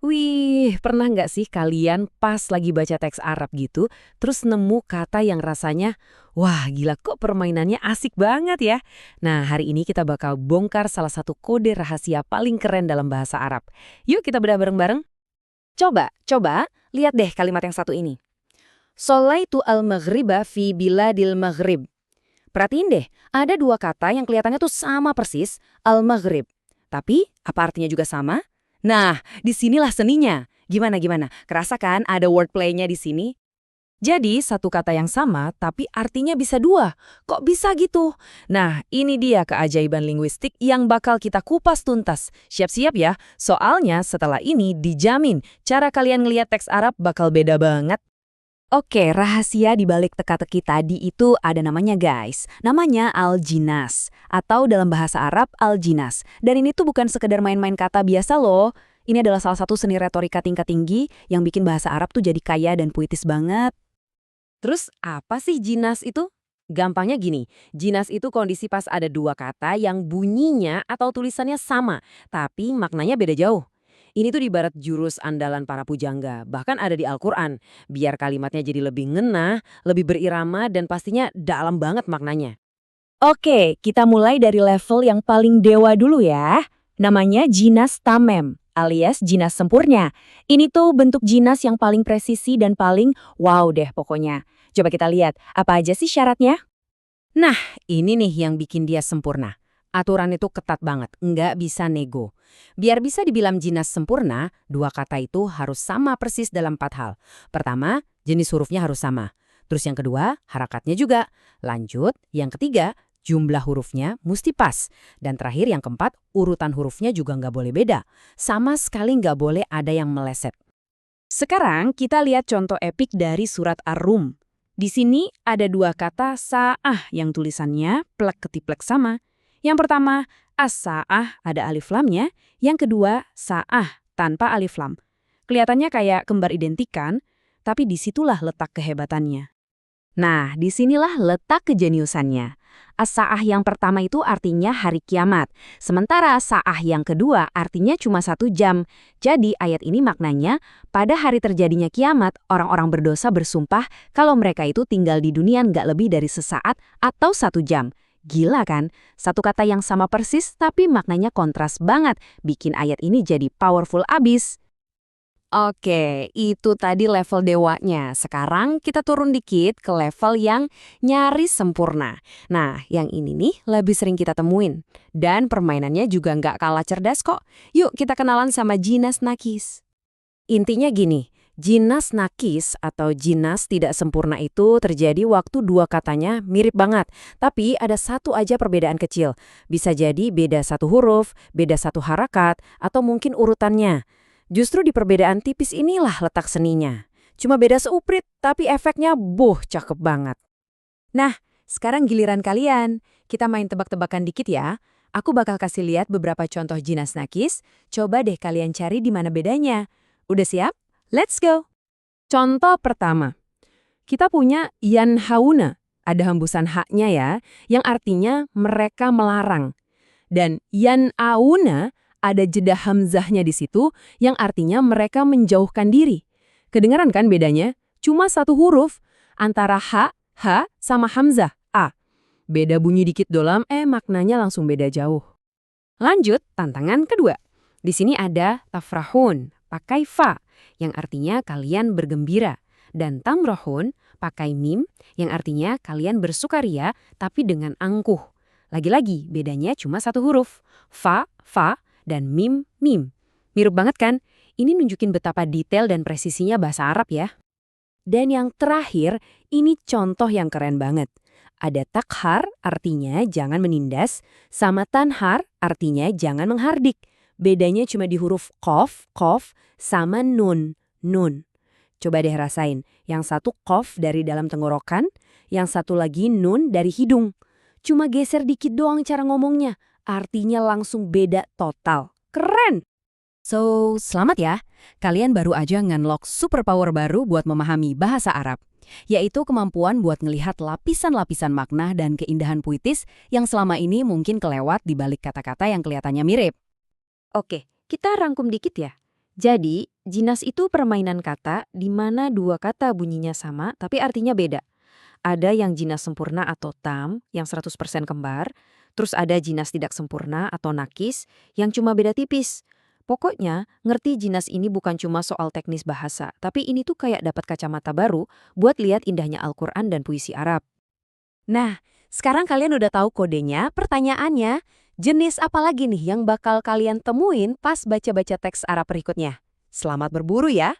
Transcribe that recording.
Wih, pernah nggak sih kalian pas lagi baca teks Arab gitu, terus nemu kata yang rasanya, wah gila kok permainannya asik banget ya? Nah, hari ini kita bakal bongkar salah satu kode rahasia paling keren dalam bahasa Arab. Yuk kita bedah bareng-bareng. Coba, lihat deh kalimat yang satu ini. Sholaitu al-maghriba fi biladil maghrib. Perhatiin deh, ada dua kata yang kelihatannya tuh sama persis, al-maghrib. Tapi, apa artinya juga sama? Nah, disinilah seninya. Gimana? Kerasa kan ada wordplay-nya di sini? Jadi, satu kata yang sama, tapi artinya bisa dua. Kok bisa gitu? Nah, ini dia keajaiban linguistik yang bakal kita kupas tuntas. Siap-siap ya, soalnya setelah ini dijamin cara kalian ngelihat teks Arab bakal beda banget. Oke, rahasia di balik teka-teki tadi itu ada namanya guys. Namanya al-jinas, atau dalam bahasa Arab al-jinas. Dan ini tuh bukan sekedar main-main kata biasa loh. Ini adalah salah satu seni retorika tingkat tinggi yang bikin bahasa Arab tuh jadi kaya dan puitis banget. Terus apa sih jinas itu? Gampangnya gini, jinas itu kondisi pas ada dua kata yang bunyinya atau tulisannya sama, tapi maknanya beda jauh. Ini tuh ibarat jurus andalan para pujangga, bahkan ada di Al-Quran, biar kalimatnya jadi lebih ngena, lebih berirama, dan pastinya dalam banget maknanya. Oke, kita mulai dari level yang paling dewa dulu ya. Namanya jinas tamem, alias jinas sempurna. Ini tuh bentuk jinas yang paling presisi dan paling wow deh pokoknya. Coba kita lihat, apa aja sih syaratnya? Nah, ini nih yang bikin dia sempurna. Aturan itu ketat banget, nggak bisa nego. Biar bisa dibilang jinas sempurna, dua kata itu harus sama persis dalam 4 hal. Pertama, jenis hurufnya harus sama. Terus yang kedua, harakatnya juga. Lanjut, yang ketiga, jumlah hurufnya mesti pas. Dan terakhir yang keempat, urutan hurufnya juga nggak boleh beda. Sama sekali nggak boleh ada yang meleset. Sekarang kita lihat contoh epik dari surat Ar-Rum. Di sini ada dua kata sa'ah yang tulisannya plek-ketiplek sama. Yang pertama, as-sa'ah ada alif lamnya. Yang kedua, sa'ah tanpa alif lam. Kelihatannya kayak kembar identik kan? Tapi disitulah letak kehebatannya. Nah, disinilah letak kejeniusannya. As-sa'ah yang pertama itu artinya hari kiamat, sementara sa'ah yang kedua artinya cuma 1 jam. Jadi ayat ini maknanya, pada hari terjadinya kiamat, orang-orang berdosa bersumpah kalau mereka itu tinggal di dunia nggak lebih dari sesaat atau 1 jam. Gila kan? Satu kata yang sama persis tapi maknanya kontras banget, bikin ayat ini jadi powerful abis. Oke, itu tadi level dewanya. Sekarang kita turun dikit ke level yang nyaris sempurna. Nah, yang ini nih lebih sering kita temuin. Dan permainannya juga nggak kalah cerdas kok. Yuk kita kenalan sama jinas nakis. Intinya gini, jinas nakis atau jinas tidak sempurna itu terjadi waktu dua katanya mirip banget. Tapi ada satu aja perbedaan kecil. Bisa jadi beda satu huruf, beda satu harakat, atau mungkin urutannya. Justru di perbedaan tipis inilah letak seninya. Cuma beda seuprit, tapi efeknya cakep banget. Nah, sekarang giliran kalian. Kita main tebak-tebakan dikit ya. Aku bakal kasih lihat beberapa contoh jinas nakis. Coba deh kalian cari di mana bedanya. Udah siap? Let's go! Contoh pertama. Kita punya yanhauna. Ada hembusan haknya ya, yang artinya mereka melarang. Dan yanauna ada jeda hamzahnya di situ yang artinya mereka menjauhkan diri. Kedengaran kan bedanya? Cuma satu huruf antara ha sama hamzah, a. Beda bunyi dikit dolam, maknanya langsung beda jauh. Lanjut, tantangan kedua. Di sini ada tafrahun, pakai fa, yang artinya kalian bergembira. Dan tamrohun, pakai mim, yang artinya kalian bersukaria tapi dengan angkuh. Lagi-lagi, bedanya cuma satu huruf. Fa, dan mim. Mirip banget kan? Ini nunjukin betapa detail dan presisinya bahasa Arab ya. Dan yang terakhir, ini contoh yang keren banget. Ada takhar, artinya jangan menindas, sama tanhar, artinya jangan menghardik. Bedanya cuma di huruf kof, sama nun. Coba deh rasain, yang satu kof dari dalam tenggorokan, yang satu lagi nun dari hidung. Cuma geser dikit doang cara ngomongnya. Artinya langsung beda total. Keren! So, selamat ya. Kalian baru aja nge-unlock superpower baru buat memahami bahasa Arab. Yaitu kemampuan buat ngelihat lapisan-lapisan makna dan keindahan puitis yang selama ini mungkin kelewat di balik kata-kata yang kelihatannya mirip. Oke, kita rangkum dikit ya. Jadi, jinas itu permainan kata di mana dua kata bunyinya sama tapi artinya beda. Ada yang jinas sempurna atau tam yang 100% kembar, terus ada jinas tidak sempurna atau nakis yang cuma beda tipis. Pokoknya, ngerti jinas ini bukan cuma soal teknis bahasa, tapi ini tuh kayak dapat kacamata baru buat lihat indahnya Al-Quran dan puisi Arab. Nah, sekarang kalian udah tahu kodenya, pertanyaannya, jenis apa lagi nih yang bakal kalian temuin pas baca-baca teks Arab berikutnya? Selamat berburu ya!